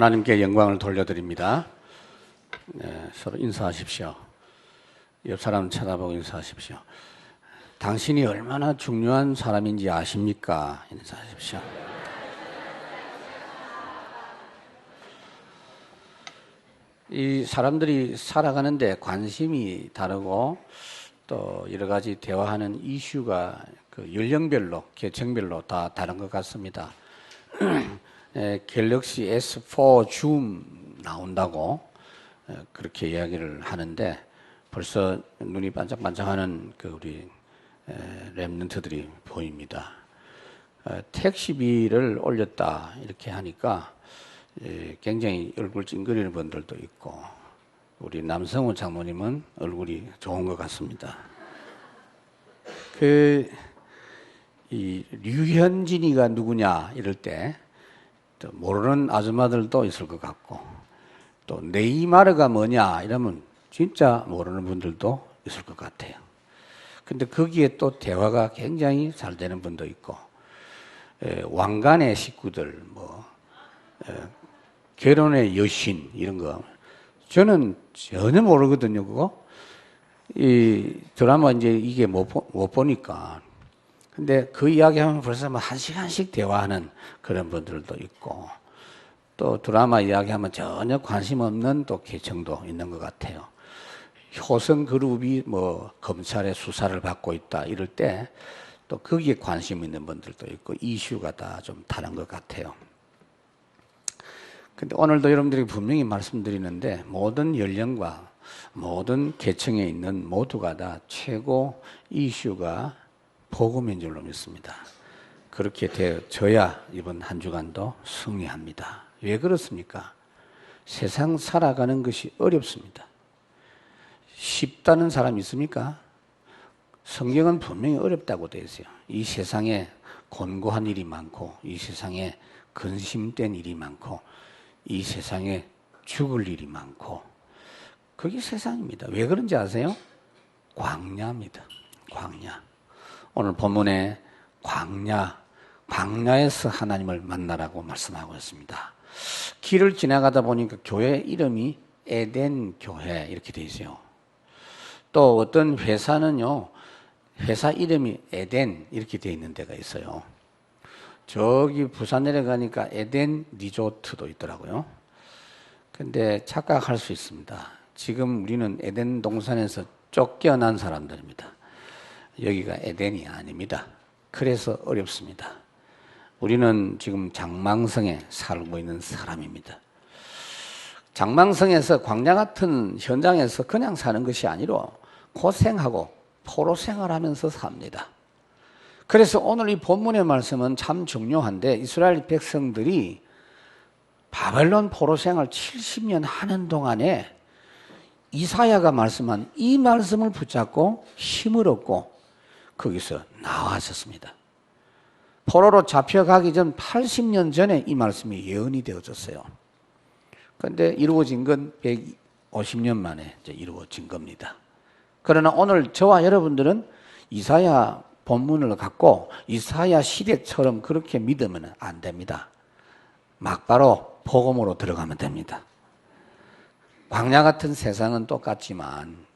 하나님께 영광을 돌려드립니다. 서로 인사하십시오. 옆 사람 쳐다보고 인사하십시오. 당신이 얼마나 중요한 사람인지 아십니까? 인사하십시오. 이 사람들이 살아가는데 관심이 다르고 또 여러 가지 대화하는 이슈가 그 연령별로, 계층별로 다 다른 것 같습니다. 갤럭시 S4 줌 나온다고 그렇게 이야기를 하는데 벌써 눈이 반짝반짝하는 그 우리 랩런트들이 보입니다. 택시비를 올렸다 이렇게 하니까 굉장히 얼굴 찡그리는 분들도 있고 우리 남성훈 장모님은 얼굴이 좋은 것 같습니다. 이 류현진이가 누구냐 이럴 때 또 모르는 아줌마들도 있을 것 같고 또 네이마르가 뭐냐 이러면 진짜 모르는 분들도 있을 것 같아요. 근데 거기에 또 대화가 굉장히 잘 되는 분도 있고 왕관의 식구들 결혼의 여신 이런 거 저는 전혀 모르거든요. 그거 이 드라마 이제 이게 못 보니까 근데 그 이야기하면 벌써 뭐 1시간씩 대화하는 그런 분들도 있고 또 드라마 이야기하면 전혀 관심 없는 또 계층도 있는 것 같아요. 효성 그룹이 뭐 검찰의 수사를 받고 있다 이럴 때 또 거기에 관심 있는 분들도 있고 이슈가 다 좀 다른 것 같아요. 근데 오늘도 여러분들이 분명히 말씀드리는데 모든 연령과 모든 계층에 있는 모두가 다 최고 이슈가 복음인 줄로 믿습니다. 그렇게 되어져야 이번 한 주간도 승리합니다. 왜 그렇습니까? 세상 살아가는 것이 어렵습니다. 쉽다는 사람 있습니까? 성경은 분명히 어렵다고 되어 있어요. 이 세상에 곤고한 일이 많고 이 세상에 근심된 일이 많고 이 세상에 죽을 일이 많고 그게 세상입니다. 왜 그런지 아세요? 광야입니다. 광야. 오늘 본문에 광야에서 하나님을 만나라고 말씀하고 있습니다. 길을 지나가다 보니까 교회 이름이 에덴 교회 이렇게 되어 있어요. 또 어떤 회사는요, 회사 이름이 에덴 이렇게 되어 있는 데가 있어요. 저기 부산 내려가니까 에덴 리조트도 있더라고요. 근데 착각할 수 있습니다. 지금 우리는 에덴 동산에서 쫓겨난 사람들입니다. 여기가 에덴이 아닙니다. 그래서 어렵습니다. 우리는 지금 장망성에 살고 있는 사람입니다. 장망성에서 광야 같은 현장에서 그냥 사는 것이 아니라 고생하고 포로 생활하면서 삽니다. 그래서 오늘 이 본문의 말씀은 참 중요한데 이스라엘 백성들이 바벨론 포로 생활 70년 하는 동안에 이사야가 말씀한 이 말씀을 붙잡고 힘을 얻고 거기서 나왔었습니다. 포로로 잡혀가기 전 80년 전에 이 말씀이 예언이 되어졌어요. 그런데 이루어진 건 150년 만에 이제 이루어진 겁니다. 그러나 오늘 저와 여러분들은 이사야 본문을 갖고 이사야 시대처럼 그렇게 믿으면 안 됩니다. 막바로 복음으로 들어가면 됩니다. 광야 같은 세상은 똑같지만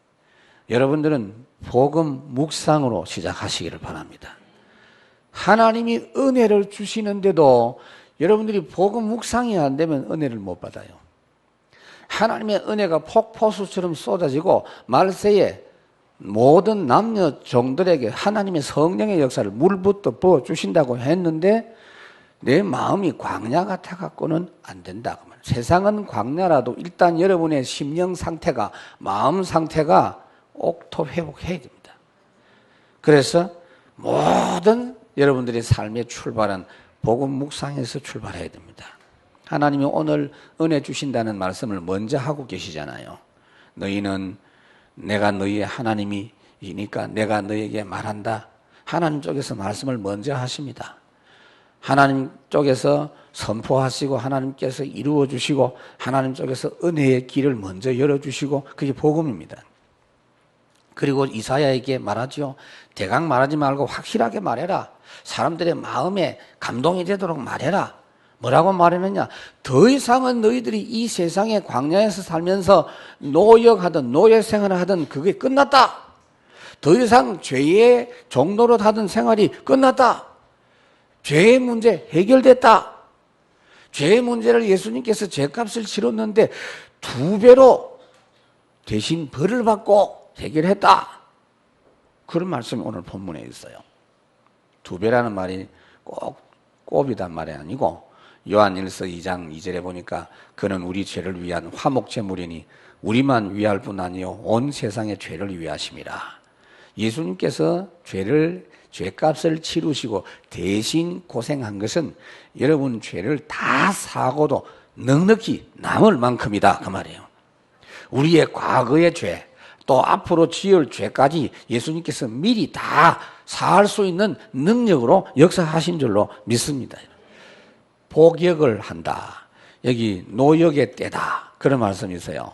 여러분들은 복음 묵상으로 시작하시기를 바랍니다. 하나님이 은혜를 주시는데도 여러분들이 복음 묵상이 안 되면 은혜를 못 받아요. 하나님의 은혜가 폭포수처럼 쏟아지고 말세에 모든 남녀 종들에게 하나님의 성령의 역사를 물부터 부어주신다고 했는데 내 마음이 광야 같아갖고는 안 된다. 세상은 광야라도 일단 여러분의 심령 상태가 마음 상태가 옥토 회복해야 됩니다. 그래서 모든 여러분들의 삶의 출발은 복음 묵상에서 출발해야 됩니다. 하나님이 오늘 은혜 주신다는 말씀을 먼저 하고 계시잖아요. 너희는 내가 너희의 하나님이니까 내가 너희에게 말한다. 하나님 쪽에서 말씀을 먼저 하십니다. 하나님 쪽에서 선포하시고 하나님께서 이루어 주시고 하나님 쪽에서 은혜의 길을 먼저 열어주시고 그게 복음입니다. 그리고 이사야에게 말하지요. 대강 말하지 말고 확실하게 말해라. 사람들의 마음에 감동이 되도록 말해라. 뭐라고 말했느냐? 더 이상은 너희들이 이 세상의 광야에서 살면서 노역하든 노예생활을 하든 그게 끝났다. 더 이상 죄의 종노릇 하던 생활이 끝났다. 죄의 문제 해결됐다. 죄의 문제를 예수님께서 죄값을 치렀는데 2배로 대신 벌을 받고 해결했다. 그런 말씀이 오늘 본문에 있어요. 2배라는 말이 꼭 꼽이단 말이 아니고 요한일서 2장 2절에 보니까 그는 우리 죄를 위한 화목제물이니 우리만 위할 뿐 아니요 온 세상의 죄를 위하심이라. 예수님께서 죄값을 치르시고 대신 고생한 것은 여러분 죄를 다 사고도 넉넉히 남을 만큼이다 그 말이에요. 우리의 과거의 죄 또 앞으로 지을 죄까지 예수님께서 미리 다 사할 수 있는 능력으로 역사하신 줄로 믿습니다. 복역을 한다. 여기 노역의 때다. 그런 말씀이 있어요.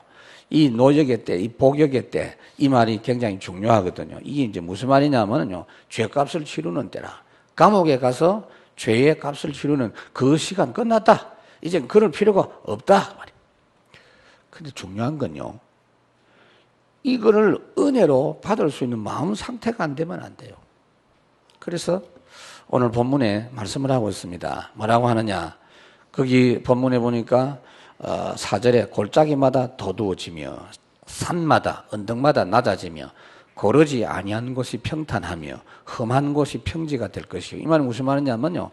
이 노역의 때, 이 복역의 때, 이 말이 굉장히 중요하거든요. 이게 이제 무슨 말이냐면요. 죄값을 치르는 때라. 감옥에 가서 죄의 값을 치르는 그 시간 끝났다. 이제 그럴 필요가 없다. 근데 중요한 건요. 이거를 은혜로 받을 수 있는 마음 상태가 안 되면 안 돼요. 그래서 오늘 본문에 말씀을 하고 있습니다. 뭐라고 하느냐? 거기 본문에 보니까 4절에 골짜기마다 도두어지며 산마다 언덕마다 낮아지며 고르지 아니한 곳이 평탄하며 험한 곳이 평지가 될 것이요. 이 말은 무슨 말이냐면요.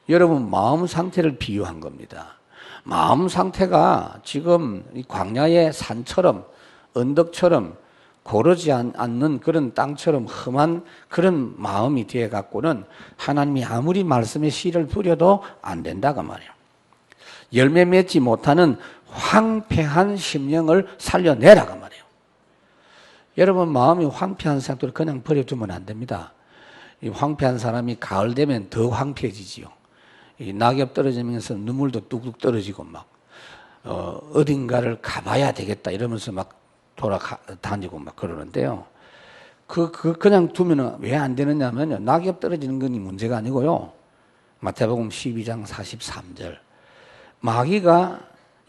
여러분 마음 상태를 비유한 겁니다. 마음 상태가 지금 이 광야의 산처럼 언덕처럼 고르지 않는 그런 땅처럼 험한 그런 마음이 되어 갖고는 하나님이 아무리 말씀의 씨를 뿌려도 안 된다고 말이에요. 열매 맺지 못하는 황폐한 심령을 살려내라고 말이에요. 여러분 마음이 황폐한 상태로 그냥 버려두면 안 됩니다. 이 황폐한 사람이 가을 되면 더 황폐해지지요. 이 낙엽 떨어지면서 눈물도 뚝뚝 떨어지고 막 어딘가를 가봐야 되겠다 이러면서 막 돌아다니고 막 그러는데요. 그냥 두면은 왜 안 되느냐면요. 낙엽 떨어지는 건 문제가 아니고요. 마태복음 12장 43절. 마귀가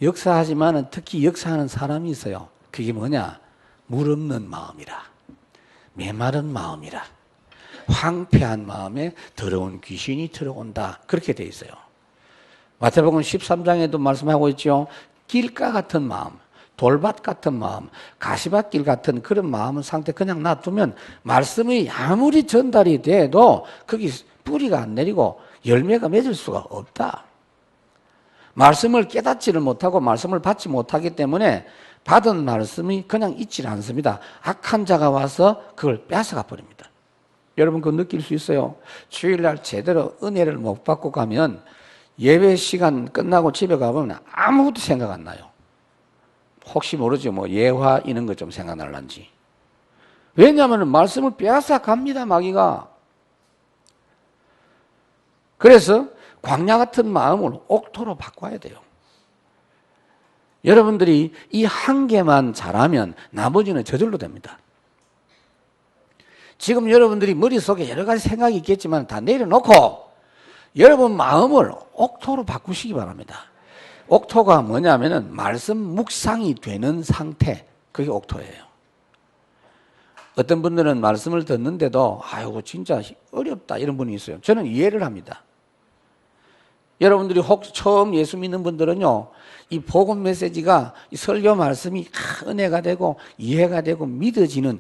역사하지만은 특히 역사하는 사람이 있어요. 그게 뭐냐? 물 없는 마음이라. 메마른 마음이라. 황폐한 마음에 더러운 귀신이 들어온다. 그렇게 돼 있어요. 마태복음 13장에도 말씀하고 있죠. 길가 같은 마음. 돌밭 같은 마음, 가시밭길 같은 그런 마음 상태 그냥 놔두면 말씀이 아무리 전달이 돼도 거기 뿌리가 안 내리고 열매가 맺을 수가 없다. 말씀을 깨닫지를 못하고 말씀을 받지 못하기 때문에 받은 말씀이 그냥 있질 않습니다. 악한 자가 와서 그걸 뺏어가 버립니다. 여러분 그거 느낄 수 있어요. 주일날 제대로 은혜를 못 받고 가면 예배 시간 끝나고 집에 가보면 아무것도 생각 안 나요. 혹시 모르죠. 뭐 예화 이런 것 좀 생각날란지. 왜냐하면 말씀을 빼앗아 갑니다. 마귀가. 그래서 광야 같은 마음을 옥토로 바꿔야 돼요. 여러분들이 이 한 개만 잘하면 나머지는 저절로 됩니다. 지금 여러분들이 머릿속에 여러 가지 생각이 있겠지만 다 내려놓고 여러분 마음을 옥토로 바꾸시기 바랍니다. 옥토가 뭐냐면은 말씀 묵상이 되는 상태. 그게 옥토예요. 어떤 분들은 말씀을 듣는데도 아이고 진짜 어렵다 이런 분이 있어요. 저는 이해를 합니다. 여러분들이 혹 처음 예수 믿는 분들은요. 이 복음 메시지가 이 설교 말씀이 은혜가 되고 이해가 되고 믿어지는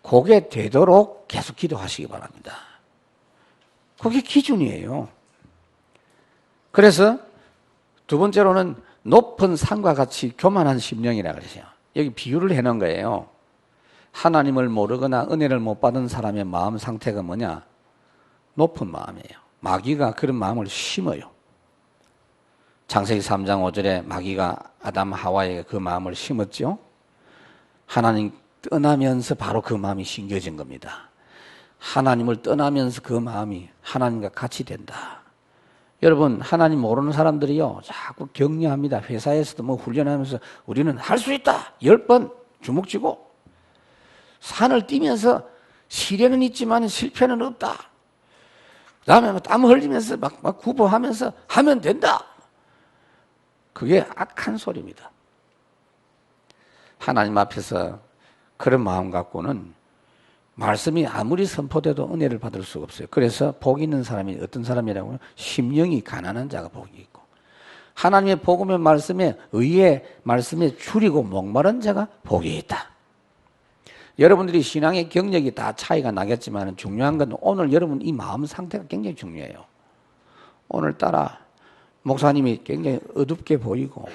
그게 되도록 계속 기도하시기 바랍니다. 그게 기준이에요. 그래서 두 번째로는 높은 산과 같이 교만한 심령이라고 그러세요. 여기 비유를 해놓은 거예요. 하나님을 모르거나 은혜를 못 받은 사람의 마음 상태가 뭐냐? 높은 마음이에요. 마귀가 그런 마음을 심어요. 창세기 3장 5절에 마귀가 아담 하와에게 그 마음을 심었죠. 하나님 떠나면서 바로 그 마음이 심겨진 겁니다. 하나님을 떠나면서 그 마음이 하나님과 같이 된다. 여러분 하나님 모르는 사람들이요 자꾸 격려합니다. 회사에서도 뭐 훈련하면서 우리는 할 수 있다 10번 주먹 쥐고 산을 뛰면서 시련은 있지만 실패는 없다. 그 다음에 땀 흘리면서 막 구보하면서 하면 된다. 그게 악한 소리입니다. 하나님 앞에서 그런 마음 갖고는 말씀이 아무리 선포돼도 은혜를 받을 수가 없어요. 그래서 복 있는 사람이 어떤 사람이라고요? 심령이 가난한 자가 복이 있고, 하나님의 복음의 말씀에, 의의 말씀에 줄이고 목마른 자가 복이 있다. 여러분들이 신앙의 경력이 다 차이가 나겠지만 중요한 건 오늘 여러분 이 마음 상태가 굉장히 중요해요. 오늘따라 목사님이 굉장히 어둡게 보이고,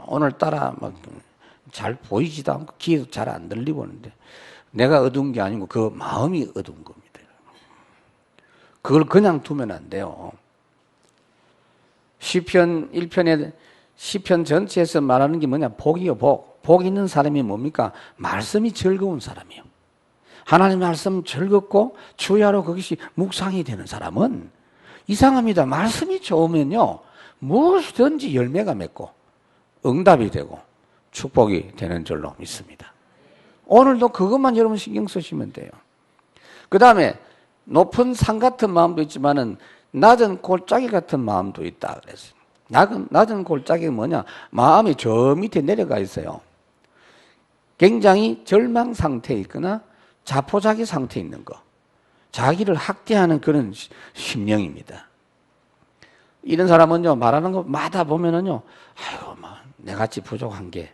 오늘따라 막 잘 보이지도 않고 귀에도 잘 안 들리고 하는데, 내가 어두운 게 아니고 그 마음이 어두운 겁니다. 그걸 그냥 두면 안 돼요. 시편 1편에, 시편 전체에서 말하는 게 뭐냐? 복이요, 복. 복 있는 사람이 뭡니까? 말씀이 즐거운 사람이요. 하나님 말씀 즐겁고 주야로 그것이 묵상이 되는 사람은 이상합니다. 말씀이 좋으면요, 무엇이든지 열매가 맺고 응답이 되고 축복이 되는 줄로 믿습니다. 오늘도 그것만 여러분 신경 쓰시면 돼요. 그 다음에 높은 산 같은 마음도 있지만은 낮은 골짜기 같은 마음도 있다 그랬어요. 낮은 골짜기가 뭐냐? 마음이 저 밑에 내려가 있어요. 굉장히 절망 상태에 있거나 자포자기 상태에 있는 거. 자기를 학대하는 그런 심령입니다. 이런 사람은요, 말하는 것마다 보면은요, 아이고, 내같이 부족한 게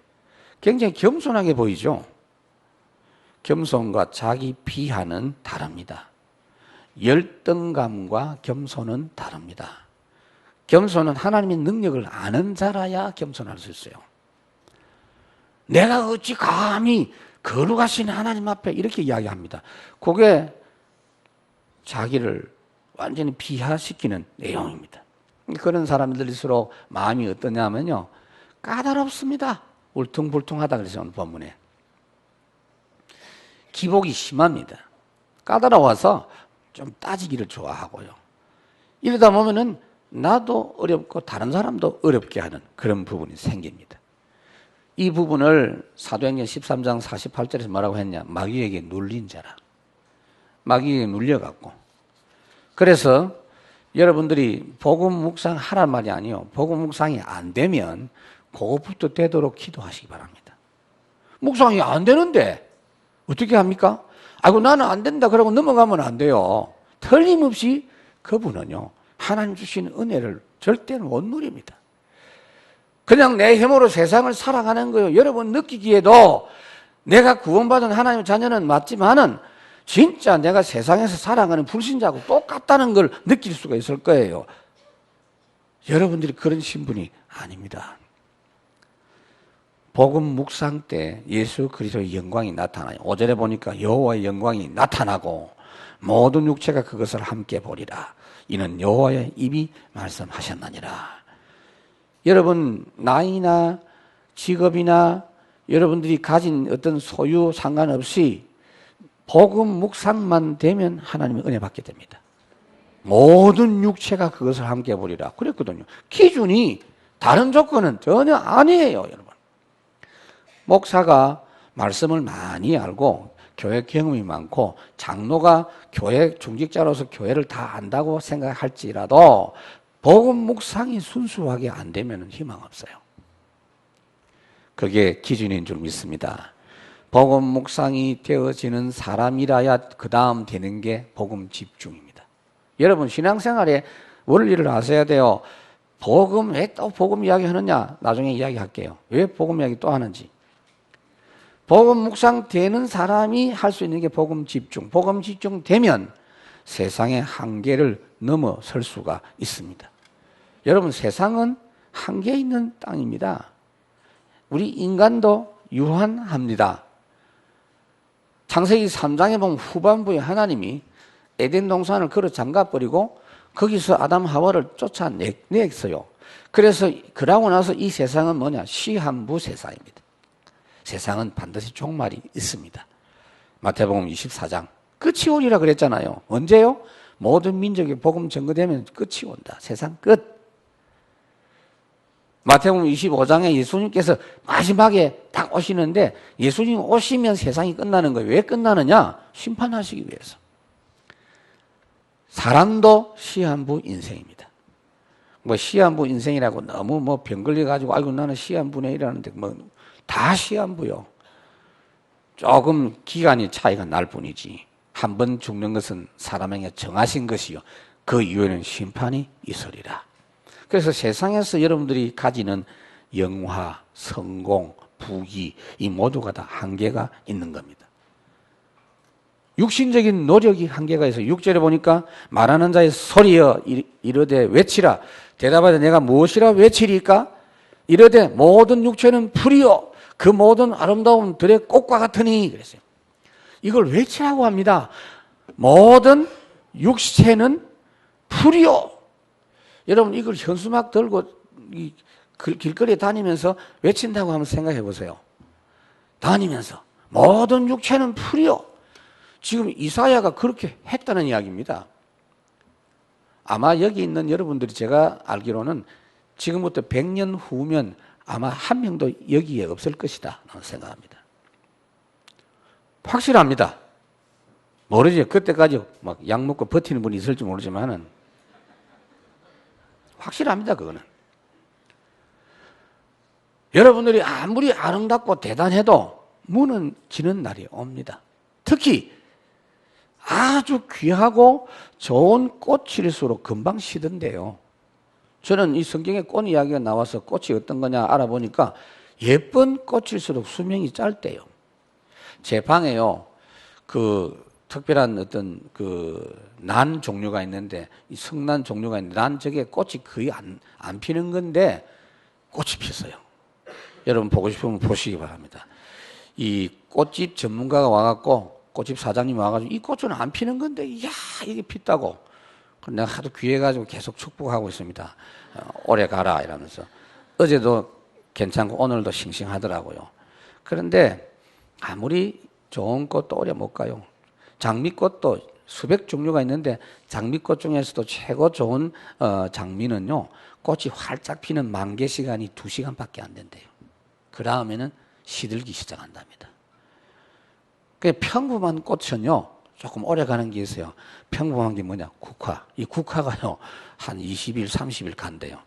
굉장히 겸손하게 보이죠? 겸손과 자기 비하는 다릅니다. 열등감과 겸손은 다릅니다. 겸손은 하나님의 능력을 아는 자라야 겸손할 수 있어요. 내가 어찌 감히 거룩하신 하나님 앞에 이렇게 이야기합니다. 그게 자기를 완전히 비하시키는 내용입니다. 그런 사람들일수록 마음이 어떠냐면요, 까다롭습니다. 울퉁불퉁하다 그래서 오늘 본문에. 기복이 심합니다. 까다로워서 좀 따지기를 좋아하고요. 이러다 보면은 나도 어렵고 다른 사람도 어렵게 하는 그런 부분이 생깁니다. 이 부분을 사도행전 13장 48절에서 뭐라고 했냐? 마귀에게 눌린 자라. 마귀에게 눌려갖고. 그래서 여러분들이 복음 묵상 하란 말이 아니요. 복음 묵상이 안 되면 그것부터 되도록 기도하시기 바랍니다. 묵상이 안 되는데 어떻게 합니까? 아이고 나는 안 된다 그러고 넘어가면 안 돼요. 틀림없이 그분은요, 하나님 주신 은혜를 절대로 못 누립니다. 그냥 내 힘으로 세상을 살아가는 거예요. 여러분 느끼기에도 내가 구원받은 하나님의 자녀는 맞지만은 진짜 내가 세상에서 살아가는 불신자하고 똑같다는 걸 느낄 수가 있을 거예요. 여러분들이 그런 신분이 아닙니다. 복음 묵상 때 예수 그리스도의 영광이 나타나요. 5절에 보니까 여호와의 영광이 나타나고 모든 육체가 그것을 함께 보리라. 이는 여호와의 입이 말씀하셨나니라. 여러분 나이나 직업이나 여러분들이 가진 어떤 소유 상관없이 복음 묵상만 되면 하나님의 은혜 받게 됩니다. 모든 육체가 그것을 함께 보리라 그랬거든요. 기준이 다른 조건은 전혀 아니에요, 여러분. 목사가 말씀을 많이 알고 교회 경험이 많고 장로가 교회 중직자로서 교회를 다 안다고 생각할지라도 복음 묵상이 순수하게 안 되면 희망 없어요. 그게 기준인 줄 믿습니다. 복음 묵상이 되어지는 사람이라야 그 다음 되는 게 복음 집중입니다. 여러분 신앙생활의 원리를 아셔야 돼요. 복음, 왜 또 복음 이야기 하느냐? 나중에 이야기할게요. 왜 복음 이야기 또 하는지. 복음 묵상 되는 사람이 할 수 있는 게 복음 집중. 복음 집중 되면 세상의 한계를 넘어설 수가 있습니다. 여러분 세상은 한계 있는 땅입니다. 우리 인간도 유한합니다. 창세기 3장에 보면 후반부에 하나님이 에덴 동산을 걸어 잠가버리고 거기서 아담 하와를 쫓아냈어요. 그래서 그러고 나서 이 세상은 뭐냐? 시한부 세상입니다. 세상은 반드시 종말이 있습니다. 마태복음 24장 끝이 오리라 그랬잖아요. 언제요? 모든 민족의 복음 전거되면 끝이 온다. 세상 끝. 마태복음 25장에 예수님께서 마지막에 딱 오시는데 예수님 오시면 세상이 끝나는 거예요. 왜 끝나느냐? 심판하시기 위해서. 사람도 시한부 인생입니다. 뭐 시한부 인생이라고 너무 뭐 병 걸려가지고 아이고 나는 시한부네 이러는데 뭐 다 시한부요. 조금 기간이 차이가 날 뿐이지. 한 번 죽는 것은 사람에게 정하신 것이요. 그 이후에는 심판이 있으리라. 그래서 세상에서 여러분들이 가지는 영화, 성공, 부귀 이 모두가 다 한계가 있는 겁니다. 육신적인 노력이 한계가 있어요. 6절에 보니까 말하는 자의 소리여 이르되 외치라. 대답하되 내가 무엇이라 외치리까? 이르되 모든 육체는 풀이요 그 모든 아름다움 들의 꽃과 같으니 그랬어요. 이걸 외치라고 합니다. 모든 육체는 풀이요. 여러분 이걸 현수막 들고 길거리에 다니면서 외친다고 한번 생각해 보세요. 다니면서 모든 육체는 풀이요. 지금 이사야가 그렇게 했다는 이야기입니다. 아마 여기 있는 여러분들이 제가 알기로는 지금부터 100년 후면 아마 한 명도 여기에 없을 것이다 라는 생각합니다. 확실합니다. 모르죠. 그때까지 막 약 먹고 버티는 분이 있을지 모르지만은 확실합니다. 그거는. 여러분들이 아무리 아름답고 대단해도 무너지는 날이 옵니다. 특히 아주 귀하고 좋은 꽃일수록 금방 시든데요. 저는 이 성경에 꽃 이야기가 나와서 꽃이 어떤 거냐 알아보니까 예쁜 꽃일수록 수명이 짧대요. 제 방에요, 특별한 어떤 난 종류가 있는데, 이 성난 종류가 있는데, 난 저게 꽃이 거의 안 피는 건데, 꽃이 피었어요. 여러분 보고 싶으면 보시기 바랍니다. 이 꽃집 전문가가 와갖고, 꽃집 사장님이 와가지고, 이 꽃은 안 피는 건데, 이야, 이게 폈다고. 내가 하도 귀해가지고 계속 축복하고 있습니다. 오래 가라, 이러면서. 어제도 괜찮고, 오늘도 싱싱하더라고요. 그런데, 아무리 좋은 꽃도 오래 못 가요. 장미꽃도 수백 종류가 있는데, 장미꽃 중에서도 최고 좋은, 장미는요, 꽃이 활짝 피는 만개 시간이 2시간밖에 안 된대요. 그 다음에는 시들기 시작한답니다. 평범한 꽃은요, 조금 오래 가는 게 있어요. 평범한 게 뭐냐? 국화. 이 국화가요, 한 20일, 30일 간대요.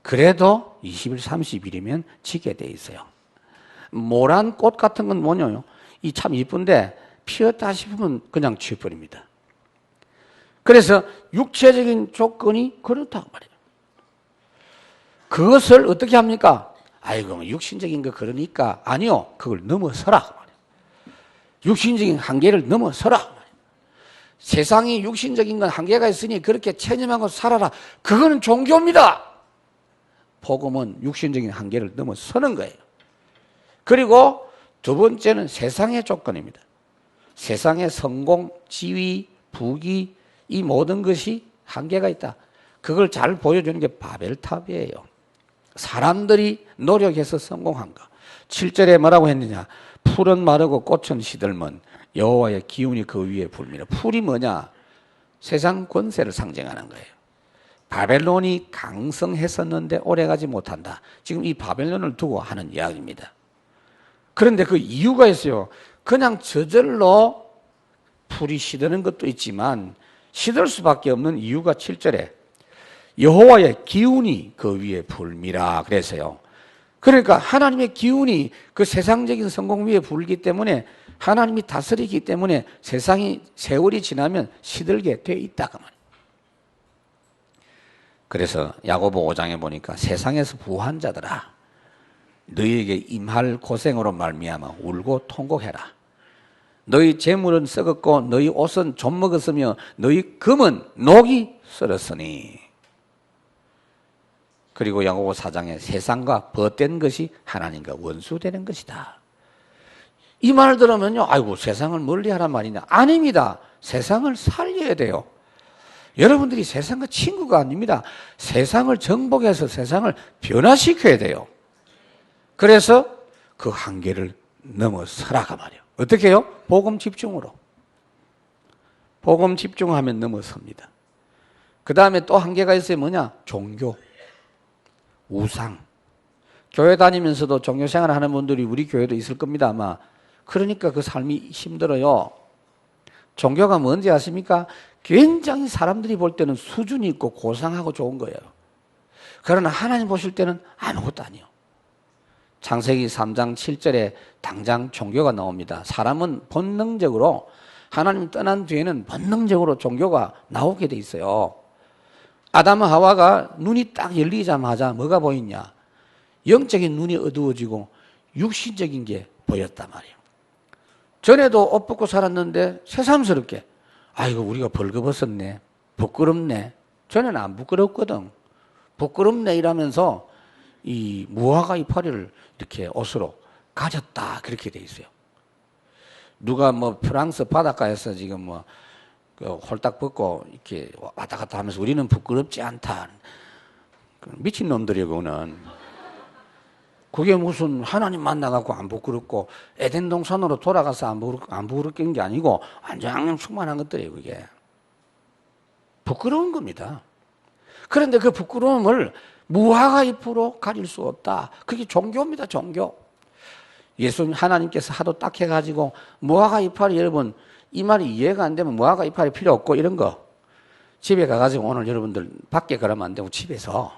그래도 20일, 30일이면 지게 돼 있어요. 모란 꽃 같은 건 뭐냐요? 이 참 이쁜데 피었다 싶으면 그냥 지워버립니다. 그래서 육체적인 조건이 그렇다고 말이에요. 그것을 어떻게 합니까? 아이고, 육신적인 거 그러니까. 아니요. 그걸 넘어서라. 말이에요. 육신적인 한계를 넘어서라. 말이에요. 세상이 육신적인 건 한계가 있으니 그렇게 체념하고 살아라. 그거는 종교입니다. 복음은 육신적인 한계를 넘어서는 거예요. 그리고 두 번째는 세상의 조건입니다. 세상의 성공, 지위, 부귀 이 모든 것이 한계가 있다. 그걸 잘 보여주는 게 바벨탑이에요. 사람들이 노력해서 성공한 거. 7절에 뭐라고 했느냐? 풀은 마르고 꽃은 시들면 여호와의 기운이 그 위에 불미라. 풀이 뭐냐? 세상 권세를 상징하는 거예요. 바벨론이 강성했었는데 오래가지 못한다. 지금 이 바벨론을 두고 하는 이야기입니다. 그런데 그 이유가 있어요. 그냥 저절로 풀이 시드는 것도 있지만 시들 수밖에 없는 이유가 7절에 여호와의 기운이 그 위에 불미라 그래서요. 그러니까 하나님의 기운이 그 세상적인 성공 위에 불기 때문에 하나님이 다스리기 때문에 세상이 세월이 지나면 시들게 돼 있다 그 말이에요. 그래서 야고보 5장에 보니까 세상에서 부한 자들아 너희에게 임할 고생으로 말미암아 울고 통곡해라. 너희 재물은 썩었고 너희 옷은 좀 먹었으며 너희 금은 녹이 썰었으니. 그리고 야고보 4장에 세상과 벗된 것이 하나님과 원수되는 것이다. 이 말 들으면요, 아이고 세상을 멀리하란 말이냐? 아닙니다. 세상을 살려야 돼요. 여러분들이 세상과 친구가 아닙니다. 세상을 정복해서 세상을 변화시켜야 돼요. 그래서 그 한계를 넘어서라가 말이에요. 어떻게 해요? 복음 집중으로. 복음 집중하면 넘어섭니다. 그 다음에 또 한계가 있어요. 뭐냐? 종교, 우상. 교회 다니면서도 종교 생활 하는 분들이 우리 교회도 있을 겁니다, 아마. 그러니까 그 삶이 힘들어요. 종교가 뭔지 아십니까? 굉장히 사람들이 볼 때는 수준이 있고 고상하고 좋은 거예요. 그러나 하나님 보실 때는 아무것도 아니요. 창세기 3장 7절에 당장 종교가 나옵니다. 사람은 본능적으로 하나님 떠난 뒤에는 본능적으로 종교가 나오게 돼 있어요. 아담과 하와가 눈이 딱 열리자마자 뭐가 보이냐? 영적인 눈이 어두워지고 육신적인 게 보였단 말이에요. 전에도 옷 벗고 살았는데 새삼스럽게 아이고 우리가 벌거벗었네. 부끄럽네. 전에는 안 부끄럽거든. 부끄럽네 이러면서 이 무화과 이파리를 이렇게 옷으로 가졌다 그렇게 돼 있어요. 누가 뭐 프랑스 바닷가에서 지금 뭐 홀딱 벗고 이렇게 왔다 갔다 하면서 우리는 부끄럽지 않다. 미친 놈들이에요, 그거는. 그게 무슨 하나님 만나갖고 안 부끄럽고 에덴 동산으로 돌아가서 안 부끄럽게 게 아니고 완전 충만한 것들이에요, 그게. 부끄러운 겁니다. 그런데 그 부끄러움을 무화과 잎으로 가릴 수 없다. 그게 종교입니다, 종교. 예수님 하나님께서 하도 딱 해가지고 무화과 이파리 여러분 이 말이 이해가 안 되면 무화과 이파리 필요 없고 이런 거 집에 가가지고 오늘 여러분들 밖에 그러면 안 되고 집에서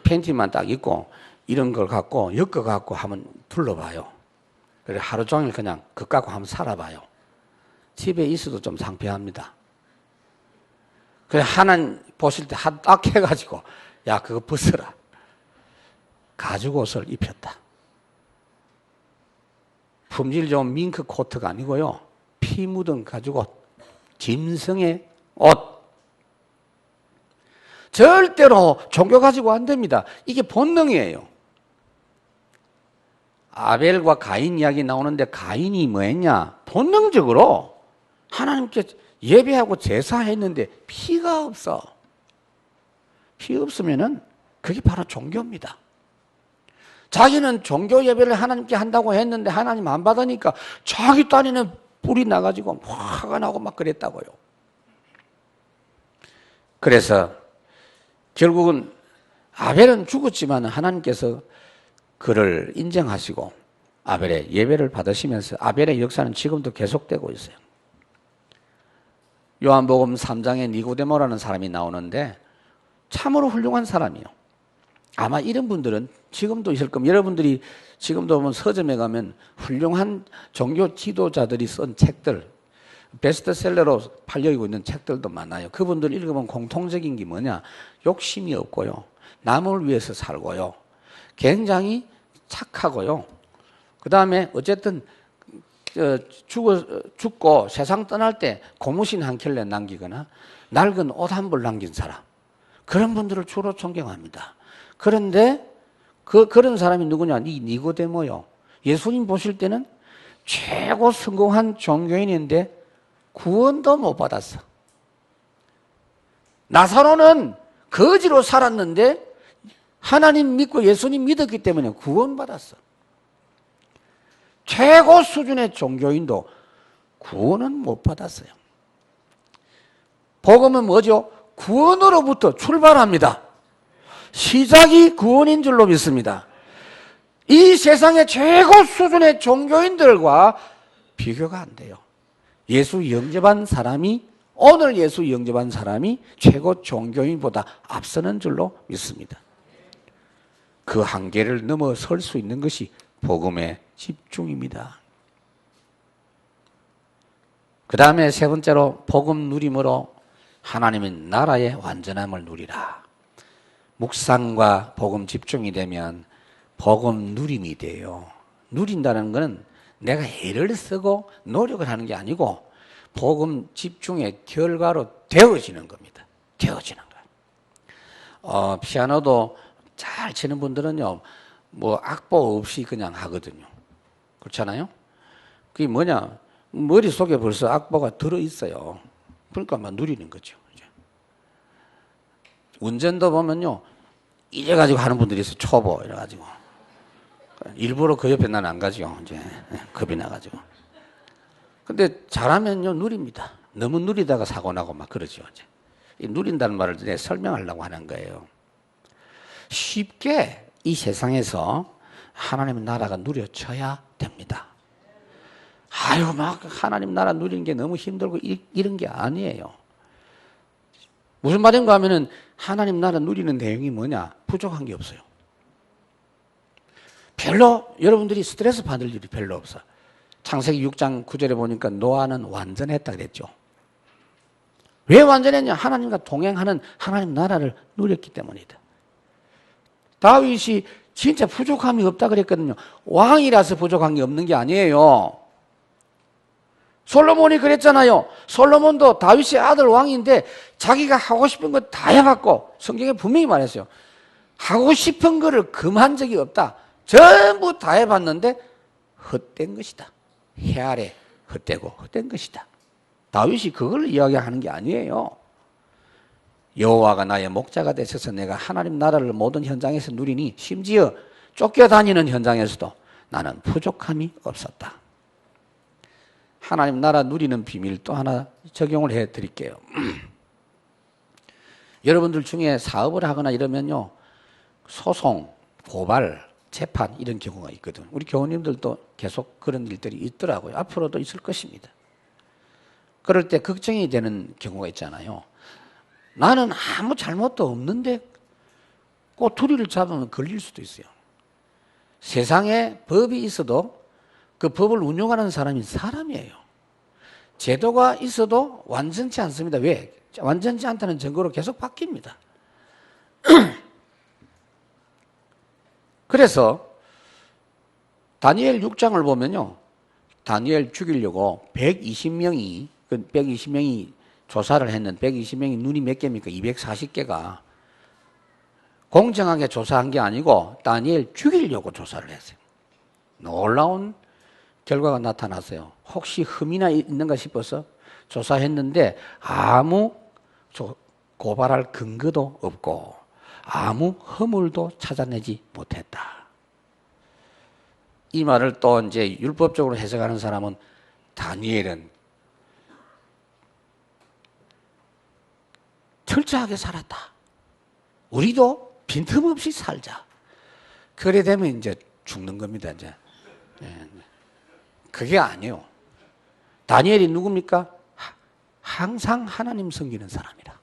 팬티만 딱 입고 이런 걸 갖고 엮어 갖고 한번 둘러봐요. 그래 하루 종일 그냥 그거 갖고 한번 살아봐요. 집에 있어도 좀 상쾌합니다. 그래 하나님 보실 때 딱 해가지고 야 그거 벗어라. 가죽 옷을 입혔다. 품질 좋은 밍크 코트가 아니고요. 피 묻은 가죽 옷. 짐승의 옷. 절대로 종교 가지고 안 됩니다. 이게 본능이에요. 아벨과 가인 이야기 나오는데 가인이 뭐 했냐? 본능적으로 하나님께 예배하고 제사했는데 피가 없어. 피 없으면은 그게 바로 종교입니다. 자기는 종교 예배를 하나님께 한다고 했는데 하나님 안 받으니까 자기 딴에는 뿔이 나가지고 화가 나고 막 그랬다고요. 그래서 결국은 아벨은 죽었지만 하나님께서 그를 인정하시고 아벨의 예배를 받으시면서 아벨의 역사는 지금도 계속되고 있어요. 요한복음 3장에 니고데모라는 사람이 나오는데 참으로 훌륭한 사람이에요. 아마 이런 분들은 지금도 있을 겁니다. 여러분들이 지금도 보면 서점에 가면 훌륭한 종교 지도자들이 쓴 책들, 베스트셀러로 팔려있고 있는 책들도 많아요. 그분들 읽으면 공통적인 게 뭐냐? 욕심이 없고요. 남을 위해서 살고요. 굉장히 착하고요. 그 다음에 어쨌든 죽고 세상 떠날 때 고무신 한 켤레 남기거나 낡은 옷 한 벌 남긴 사람. 그런 분들을 주로 존경합니다. 그런데 그런 사람이 누구냐? 이 니고데모요. 예수님 보실 때는 최고 성공한 종교인인데 구원도 못 받았어. 나사로는 거지로 살았는데 하나님 믿고 예수님 믿었기 때문에 구원받았어. 최고 수준의 종교인도 구원은 못 받았어요. 복음은 뭐죠? 구원으로부터 출발합니다. 시작이 구원인 줄로 믿습니다. 이 세상의 최고 수준의 종교인들과 비교가 안 돼요. 예수 영접한 사람이 오늘 예수 영접한 사람이 최고 종교인보다 앞서는 줄로 믿습니다. 그 한계를 넘어설 수 있는 것이 복음의 집중입니다. 그 다음에 세 번째로 복음 누림으로 하나님의 나라의 완전함을 누리라. 묵상과 복음 집중이 되면 복음 누림이 돼요. 누린다는 것은 내가 애를 쓰고 노력을 하는 게 아니고 복음 집중의 결과로 되어지는 겁니다. 되어지는 거예요. 피아노도 잘 치는 분들은요, 뭐 악보 없이 그냥 하거든요. 그렇잖아요? 그게 뭐냐? 머릿속에 벌써 악보가 들어있어요. 그러니까 막 누리는 거죠. 이제. 운전도 보면요, 이래가지고 하는 분들이 있어요. 초보, 이래가지고. 일부러 그 옆에 난 안 가죠. 이제 겁이 나가지고. 근데 잘하면요, 누립니다. 너무 누리다가 사고 나고 막 그러죠. 이제. 이 누린다는 말을 내가 설명하려고 하는 거예요. 쉽게 이 세상에서 하나님의 나라가 누려져야 됩니다. 아유, 막 하나님 나라 누리는 게 너무 힘들고 이런 게 아니에요. 무슨 말인가 하면은 하나님 나라 누리는 내용이 뭐냐? 부족한 게 없어요. 별로 여러분들이 스트레스 받을 일이 별로 없어. 창세기 6장 9절에 보니까 노아는 완전했다 그랬죠. 왜 완전했냐? 하나님과 동행하는 하나님 나라를 누렸기 때문이다. 다윗이 진짜 부족함이 없다 그랬거든요. 왕이라서 부족한 게 없는 게 아니에요. 솔로몬이 그랬잖아요. 솔로몬도 다윗의 아들 왕인데 자기가 하고 싶은 거 다 해봤고 성경에 분명히 말했어요. 하고 싶은 거를 금한 적이 없다. 전부 다 해봤는데 헛된 것이다. 해 아래 헛되고 헛된 것이다. 다윗이 그걸 이야기하는 게 아니에요. 여호와가 나의 목자가 되셔서 내가 하나님 나라를 모든 현장에서 누리니 심지어 쫓겨다니는 현장에서도 나는 부족함이 없었다. 하나님 나라 누리는 비밀 또 하나 적용을 해드릴게요. 여러분들 중에 사업을 하거나 이러면요, 소송, 고발, 재판 이런 경우가 있거든. 우리 교우님들도 계속 그런 일들이 있더라고요. 앞으로도 있을 것입니다. 그럴 때 걱정이 되는 경우가 있잖아요. 나는 아무 잘못도 없는데 꼬투리를 잡으면 걸릴 수도 있어요. 세상에 법이 있어도 그 법을 운영하는 사람이 사람이에요. 제도가 있어도 완전치 않습니다. 왜? 완전치 않다는 증거로 계속 바뀝니다. 그래서 다니엘 6장을 보면요, 다니엘 죽이려고 120명이 조사를 했는데 120명이 눈이 몇 개입니까? 240개가 공정하게 조사한 게 아니고 다니엘 죽이려고 조사를 했어요. 놀라운 결과가 나타났어요. 혹시 흠이나 있는가 싶어서 조사했는데 아무 고발할 근거도 없고 아무 허물도 찾아내지 못했다. 이 말을 또 이제 율법적으로 해석하는 사람은 다니엘은 철저하게 살았다. 우리도 빈틈없이 살자. 그래 되면 이제 죽는 겁니다. 이제. 그게 아니에요. 다니엘이 누굽니까? 항상 하나님 섬기는 사람이라.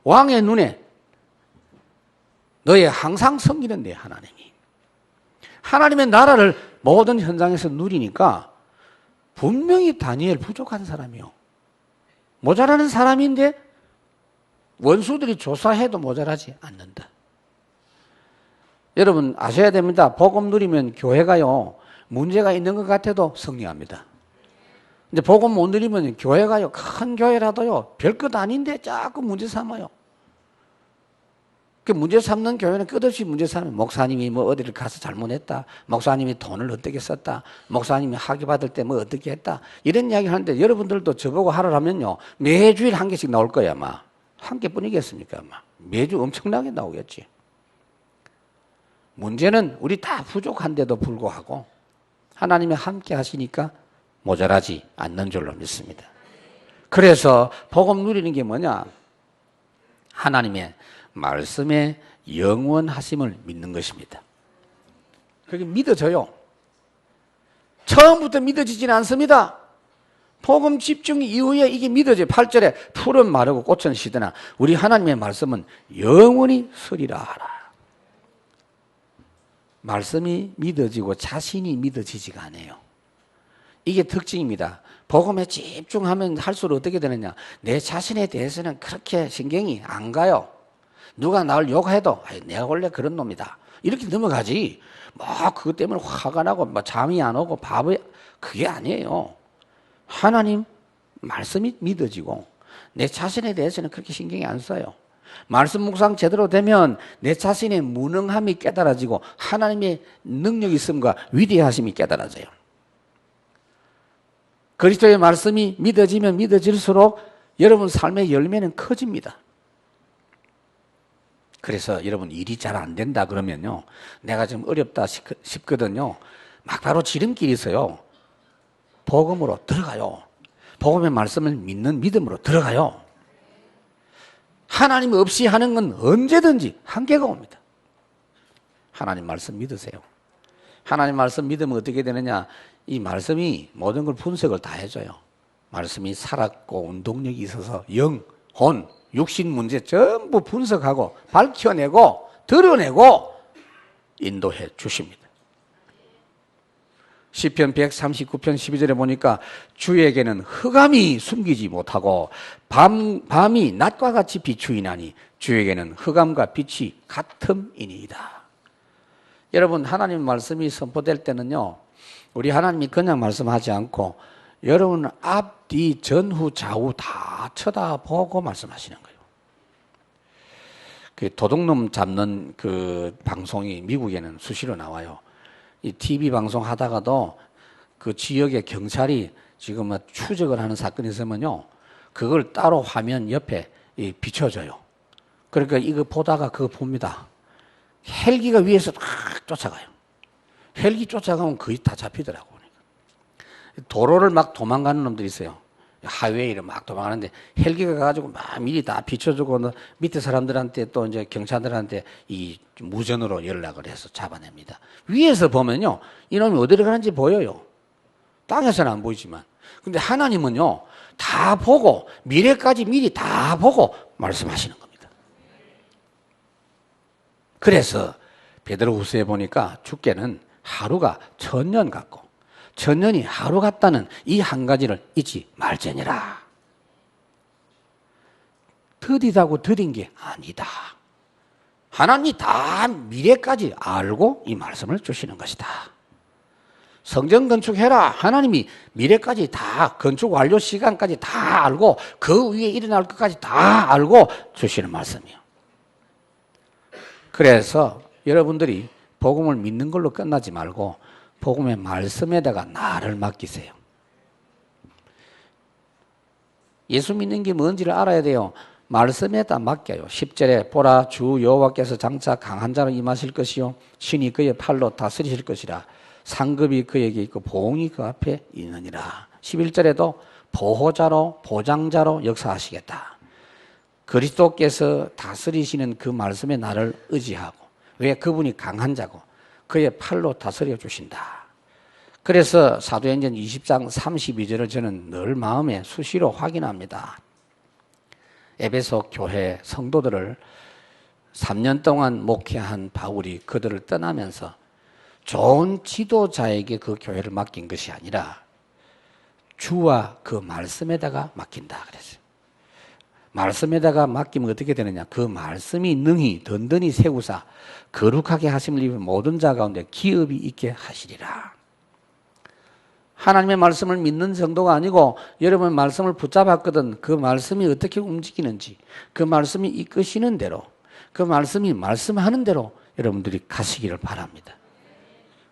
왕의 눈에 너의 항상 섬기는 내 하나님이. 하나님의 나라를 모든 현장에서 누리니까 분명히 다니엘 부족한 사람이요. 모자라는 사람인데 원수들이 조사해도 모자라지 않는다. 여러분 아셔야 됩니다. 복음 누리면 교회가요, 문제가 있는 것 같아도 승리합니다. 근데 복음 못 누리면 교회가요, 큰 교회라도요, 별것 아닌데 자꾸 문제 삼아요. 그 문제 삼는 교회는 끝없이 문제 삼아요. 목사님이 뭐 어디를 가서 잘못했다. 목사님이 돈을 어떻게 썼다. 목사님이 학위 받을 때 뭐 어떻게 했다. 이런 이야기 하는데 여러분들도 저보고 하라면요, 매주일 한 개씩 나올 거야, 아마. 한 개뿐이겠습니까, 아마. 매주 엄청나게 나오겠지. 문제는 우리 다 부족한데도 불구하고 하나님이 함께 하시니까 모자라지 않는 줄로 믿습니다. 그래서 복음 누리는 게 뭐냐? 하나님의 말씀의 영원하심을 믿는 것입니다. 그게 믿어져요. 처음부터 믿어지지는 않습니다. 복음 집중 이후에 이게 믿어져요. 8절에 풀은 마르고 꽃은 시드나 우리 하나님의 말씀은 영원히 서리라 하라. 말씀이 믿어지고 자신이 믿어지지가 않아요. 이게 특징입니다. 복음에 집중하면 할수록 어떻게 되느냐? 내 자신에 대해서는 그렇게 신경이 안 가요. 누가 나를 욕해도 내가 원래 그런 놈이다. 이렇게 넘어가지. 뭐 그것 때문에 화가 나고 뭐 잠이 안 오고 바보, 그게 아니에요. 하나님 말씀이 믿어지고 내 자신에 대해서는 그렇게 신경이 안 써요. 말씀 묵상 제대로 되면 내 자신의 무능함이 깨달아지고 하나님의 능력이 있음과 위대하심이 깨달아져요. 그리스도의 말씀이 믿어지면 믿어질수록 여러분 삶의 열매는 커집니다. 그래서 여러분 일이 잘 안 된다 그러면요, 내가 좀 어렵다 싶거든요. 막 바로 지름길이 있어요. 복음으로 들어가요. 복음의 말씀을 믿는 믿음으로 들어가요. 하나님 없이 하는 건 언제든지 한계가 옵니다. 하나님 말씀 믿으세요. 하나님 말씀 믿으면 어떻게 되느냐? 이 말씀이 모든 걸 분석을 다 해줘요. 말씀이 살았고 운동력이 있어서 영, 혼, 육신 문제 전부 분석하고 밝혀내고 드러내고 인도해 주십니다. 시편 139편 12절에 보니까 주에게는 흑암이 숨기지 못하고 밤이 낮과 같이 비추이나니 주에게는 흑암과 빛이 같음이니이다. 여러분, 하나님 말씀이 선포될 때는요, 우리 하나님이 그냥 말씀하지 않고 여러분 앞, 뒤, 전후, 좌우 다 쳐다보고 말씀하시는 거예요. 그 도둑놈 잡는 그 방송이 미국에는 수시로 나와요. 이 TV 방송 하다가도 그 지역의 경찰이 지금 추적을 하는 사건이 있으면요, 그걸 따로 화면 옆에 비춰줘요. 그러니까 이거 보다가 그거 봅니다. 헬기가 위에서 막 쫓아가요. 헬기 쫓아가면 거의 다 잡히더라고. 도로를 막 도망가는 놈들이 있어요. 하이웨이를 막 도망가는데 헬기가 가지고 막 미리 다 비춰주고 밑에 사람들한테 또 이제 경찰들한테 이 무전으로 연락을 해서 잡아냅니다. 위에서 보면요, 이놈이 어디로 가는지 보여요. 땅에서는 안 보이지만. 근데 하나님은요, 다 보고 미래까지 미리 다 보고 말씀하시는 겁니다. 그래서 베드로후서에 보니까 주께는 하루가 천년 같고 천년이 하루 같다는 이 한 가지를 잊지 말지니라. 더디다고 더딘 게 아니다. 하나님이 다 미래까지 알고 이 말씀을 주시는 것이다. 성전 건축해라. 하나님이 미래까지 다 건축 완료 시간까지 다 알고 그 위에 일어날 것까지 다 알고 주시는 말씀이에요. 그래서 여러분들이 복음을 믿는 걸로 끝나지 말고 복음의 말씀에다가 나를 맡기세요. 예수 믿는 게 뭔지를 알아야 돼요. 말씀에다 맡겨요. 10절에 보라, 주 여호와께서 장차 강한 자로 임하실 것이요 신이 그의 팔로 다스리실 것이라. 상급이 그에게 있고 보응이 그 앞에 있느니라. 11절에도 보호자로 보장자로 역사하시겠다. 그리스도께서 다스리시는 그 말씀에 나를 의지하고, 왜? 그분이 강한 자고 그의 팔로 다스려 주신다. 그래서 사도행전 20장 32절을 저는 늘 마음에 수시로 확인합니다. 에베소 교회 성도들을 3년 동안 목회한 바울이 그들을 떠나면서 좋은 지도자에게 그 교회를 맡긴 것이 아니라 주와 그 말씀에다가 맡긴다 그랬어요. 말씀에다가 맡기면 어떻게 되느냐? 그 말씀이 능히 든든히 세우사 거룩하게 하심을 입은 모든 자 가운데 기업이 있게 하시리라. 하나님의 말씀을 믿는 정도가 아니고 여러분 말씀을 붙잡았거든. 그 말씀이 어떻게 움직이는지, 그 말씀이 이끄시는 대로, 그 말씀이 말씀하는 대로 여러분들이 가시기를 바랍니다.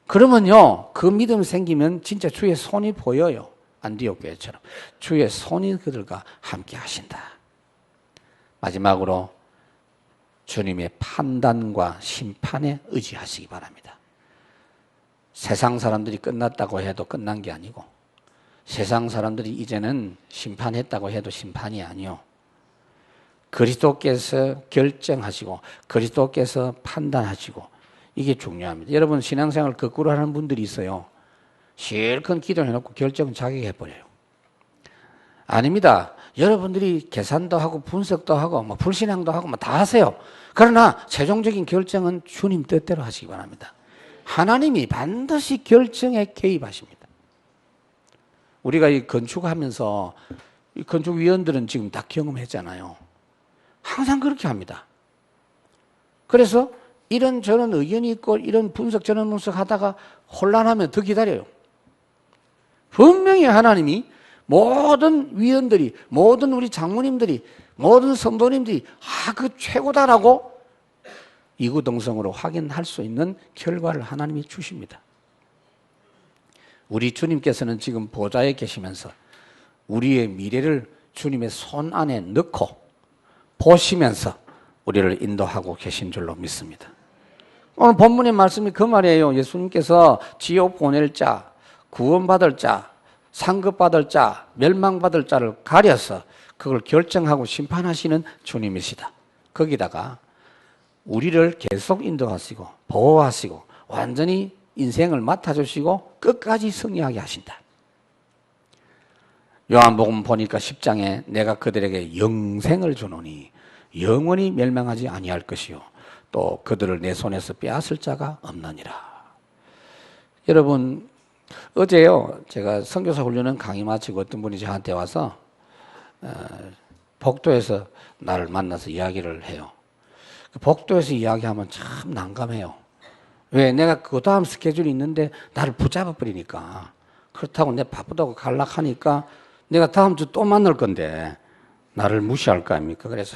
그러면요, 그 믿음 생기면 진짜 주의 손이 보여요. 안디옥 교회처럼 주의 손이 그들과 함께 하신다. 마지막으로 주님의 판단과 심판에 의지하시기 바랍니다. 세상 사람들이 끝났다고 해도 끝난 게 아니고, 세상 사람들이 이제는 심판했다고 해도 심판이 아니요, 그리스도께서 결정하시고 그리스도께서 판단하시고, 이게 중요합니다. 여러분 신앙생활 거꾸로 하는 분들이 있어요. 실컷 기도해놓고 결정은 자기가 해버려요. 아닙니다. 여러분들이 계산도 하고 분석도 하고 뭐 불신앙도 하고 뭐 다 하세요. 그러나 최종적인 결정은 주님 뜻대로 하시기 바랍니다. 하나님이 반드시 결정에 개입하십니다. 우리가 이 건축하면서 이 건축위원들은 지금 다 경험했잖아요. 항상 그렇게 합니다. 그래서 이런저런 의견이 있고 이런 분석 저런 분석 하다가 혼란하면 더 기다려요. 분명히 하나님이 모든 위원들이, 모든 우리 장모님들이, 모든 성도님들이 그 최고다라고 이구동성으로 확인할 수 있는 결과를 하나님이 주십니다. 우리 주님께서는 지금 보좌에 계시면서 우리의 미래를 주님의 손 안에 넣고 보시면서 우리를 인도하고 계신 줄로 믿습니다. 오늘 본문의 말씀이 그 말이에요. 예수님께서 지옥 보낼 자, 구원받을 자, 상급받을 자, 멸망받을 자를 가려서 그걸 결정하고 심판하시는 주님이시다. 거기다가 우리를 계속 인도하시고 보호하시고 완전히 인생을 맡아주시고 끝까지 승리하게 하신다. 요한복음 보니까 10장에 내가 그들에게 영생을 주노니 영원히 멸망하지 아니할 것이요 또 그들을 내 손에서 빼앗을 자가 없느니라. 여러분, 어제요 제가 선교사 훈련은 강의 마치고 어떤 분이 저한테 와서 복도에서 나를 만나서 이야기를 해요. 복도에서 이야기하면 참 난감해요. 왜? 내가 그 다음 스케줄이 있는데 나를 붙잡아 버리니까. 그렇다고 내가 바쁘다고 갈락하니까 내가 다음 주 또 만날 건데 나를 무시할 거 아닙니까? 그래서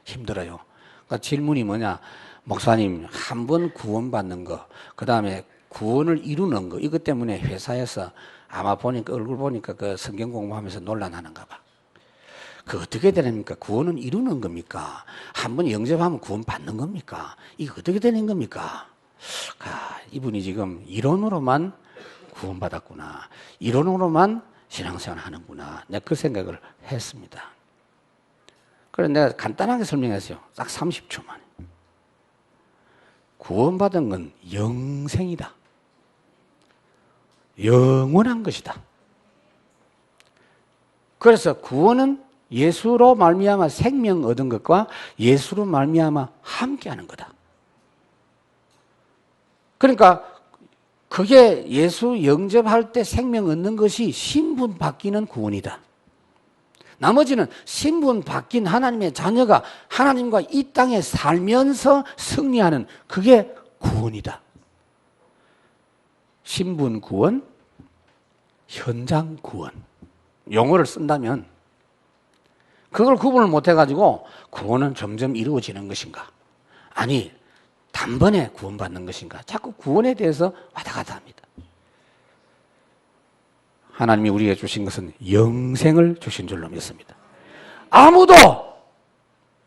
힘들어요. 그러니까 질문이 뭐냐? 목사님, 한 번 구원받는 거, 그 다음에 구원을 이루는 거, 이것 때문에 회사에서 아마 보니까 얼굴 보니까 그 성경 공부하면서 논란하는가 봐. 그 어떻게 되랍니까? 구원은 이루는 겁니까? 한 번 영접하면 구원 받는 겁니까? 이거 어떻게 되는 겁니까? 이분이 지금 이론으로만 구원받았구나. 이론으로만 신앙생활 하는구나. 내가 그 생각을 했습니다. 그래서 내가 간단하게 설명했어요. 딱 30초만. 구원받은 건 영생이다. 영원한 것이다. 그래서 구원은 예수로 말미암아 생명 얻은 것과 예수로 말미암아 함께하는 거다. 그러니까 그게 예수 영접할 때 생명 얻는 것이 신분 바뀌는 구원이다. 나머지는 신분 바뀐 하나님의 자녀가 하나님과 이 땅에 살면서 승리하는 그게 구원이다. 신분 구원, 현장 구원. 용어를 쓴다면 그걸 구분을 못해가지고 구원은 점점 이루어지는 것인가? 아니, 단번에 구원받는 것인가? 자꾸 구원에 대해서 왔다 갔다 합니다. 하나님이 우리에게 주신 것은 영생을 주신 줄로 믿습니다. 아무도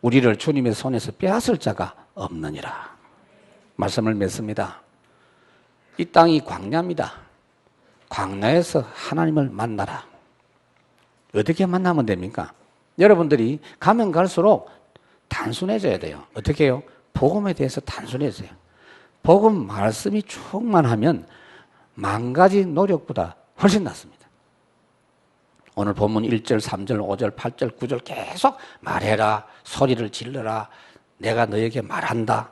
우리를 주님의 손에서 빼앗을 자가 없느니라. 말씀을 맺습니다. 이 땅이 광야입니다. 광야에서 하나님을 만나라. 어떻게 만나면 됩니까? 여러분들이 가면 갈수록 단순해져야 돼요. 어떻게 해요? 복음에 대해서 단순해져요. 복음 말씀이 충만하면 만 가지 노력보다 훨씬 낫습니다. 오늘 본문 1절, 3절, 5절, 8절, 9절 계속 말해라, 소리를 질러라, 내가 너에게 말한다.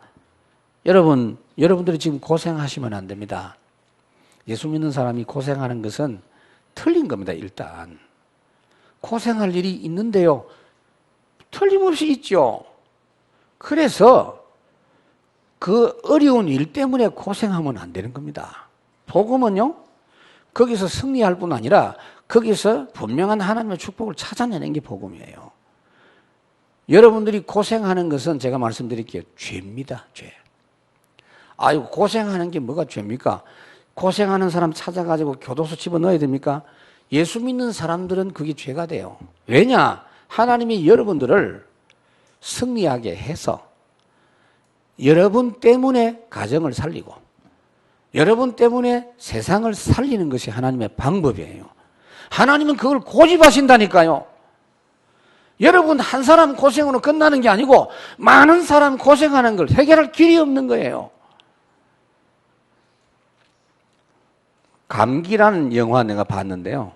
여러분들이 지금 고생하시면 안 됩니다. 예수 믿는 사람이 고생하는 것은 틀린 겁니다. 일단 고생할 일이 있는데요, 틀림없이 있죠. 그래서 그 어려운 일 때문에 고생하면 안 되는 겁니다. 복음은요, 거기서 승리할 뿐 아니라 거기서 분명한 하나님의 축복을 찾아내는 게 복음이에요. 여러분들이 고생하는 것은 제가 말씀드릴게요. 죄입니다. 죄. 아이고, 고생하는 게 뭐가 죄입니까? 고생하는 사람 찾아가지고 교도소 집어넣어야 됩니까? 예수 믿는 사람들은 그게 죄가 돼요. 왜냐? 하나님이 여러분들을 승리하게 해서 여러분 때문에 가정을 살리고 여러분 때문에 세상을 살리는 것이 하나님의 방법이에요. 하나님은 그걸 고집하신다니까요. 여러분 한 사람 고생으로 끝나는 게 아니고 많은 사람 고생하는 걸 해결할 길이 없는 거예요. 감기라는 영화 내가 봤는데요.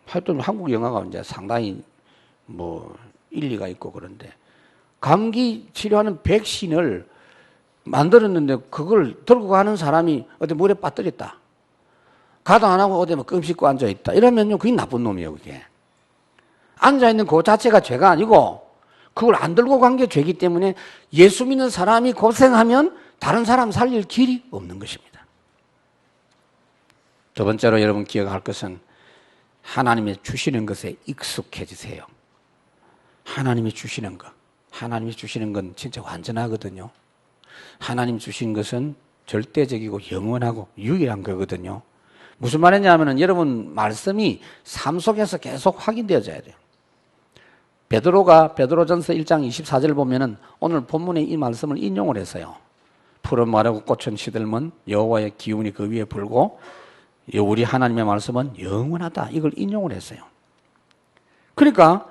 하여튼 한국 영화가 이제 상당히 일리가 있고 그런데 감기 치료하는 백신을 만들었는데 그걸 들고 가는 사람이 어디 물에 빠뜨렸다. 가도 안 하고 어디 껌 씹고 앉아있다. 이러면요, 그게 나쁜 놈이에요, 그게. 앉아있는 그 자체가 죄가 아니고 그걸 안 들고 간 게 죄이기 때문에 예수 믿는 사람이 고생하면 다른 사람 살릴 길이 없는 것입니다. 두 번째로 여러분 기억할 것은 하나님이 주시는 것에 익숙해지세요. 하나님이 주시는 것. 하나님이 주시는 건 진짜 완전하거든요. 하나님 주신 것은 절대적이고 영원하고 유일한 거거든요. 무슨 말이냐면 여러분 말씀이 삶 속에서 계속 확인되어져야 돼요. 베드로전서 1장 24절 보면은 오늘 본문에 이 말씀을 인용을 했어요. 푸른 마르고 꽃은 시들면 여호와의 기운이 그 위에 불고 우리 하나님의 말씀은 영원하다. 이걸 인용을 했어요. 그러니까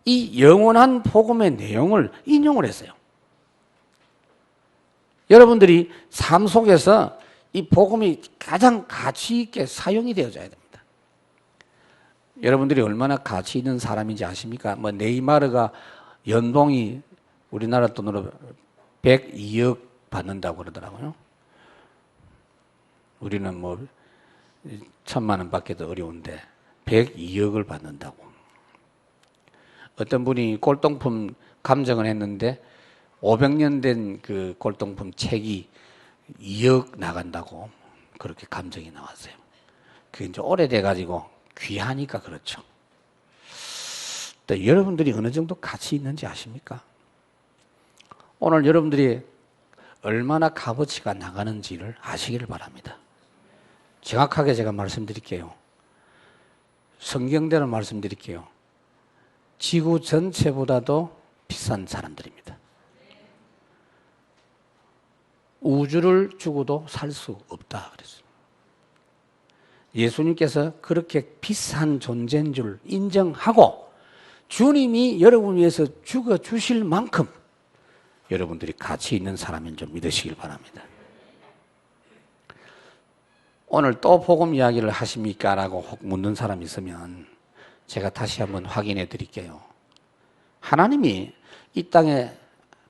이 영원한 복음의 내용을 인용을 했어요. 여러분들이 삶 속에서 이 복음이 가장 가치 있게 사용이 되어져야 됩니다. 여러분들이 얼마나 가치 있는 사람인지 아십니까? 네이마르가 연봉이 우리나라 돈으로 102억 받는다고 그러더라고요. 우리는 뭐 1,000만 원 받기도 어려운데 102억을 받는다고. 어떤 분이 골동품 감정을 했는데 500년 된 그 골동품 책이 2억 나간다고 그렇게 감정이 나왔어요. 그게 이제 오래돼가지고 귀하니까 그렇죠. 또 여러분들이 어느 정도 가치 있는지 아십니까? 오늘 여러분들이 얼마나 값어치가 나가는지를 아시기를 바랍니다. 정확하게 제가 말씀드릴게요. 성경대로 말씀드릴게요. 지구 전체보다도 비싼 사람들입니다. 우주를 주고도 살 수 없다 그랬어요. 예수님께서 그렇게 비싼 존재인 줄 인정하고 주님이 여러분 위해서 죽어주실 만큼 여러분들이 가치 있는 사람인 줄 믿으시길 바랍니다. 오늘 또 복음 이야기를 하십니까? 라고 혹 묻는 사람이 있으면 제가 다시 한번 확인해 드릴게요. 하나님이 이 땅에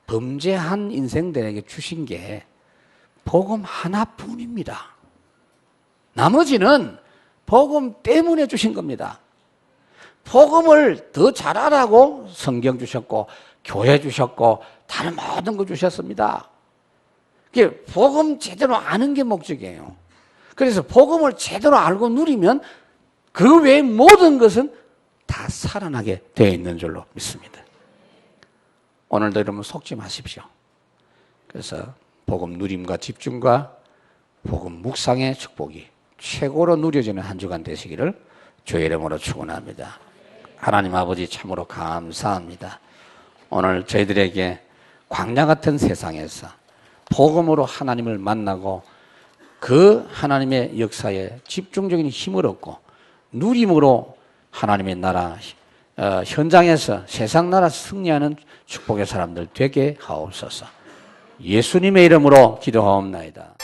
범죄한 인생들에게 주신 게 복음 하나뿐입니다. 나머지는 복음 때문에 주신 겁니다. 복음을 더 잘하라고 성경 주셨고 교회 주셨고 다른 모든 거 주셨습니다. 그게 복음 제대로 아는 게 목적이에요. 그래서 복음을 제대로 알고 누리면 그 외의 모든 것은 다 살아나게 되어 있는 줄로 믿습니다. 오늘도 여러분 속지 마십시오. 그래서 복음 누림과 집중과 복음 묵상의 축복이 최고로 누려지는 한 주간 되시기를 주의 이름으로 축원합니다. 하나님 아버지 참으로 감사합니다. 오늘 저희들에게 광야 같은 세상에서 복음으로 하나님을 만나고 그 하나님의 역사에 집중적인 힘을 얻고 누림으로 하나님의 나라 현장에서 세상 나라 승리하는 축복의 사람들 되게 하옵소서. 예수님의 이름으로 기도하옵나이다.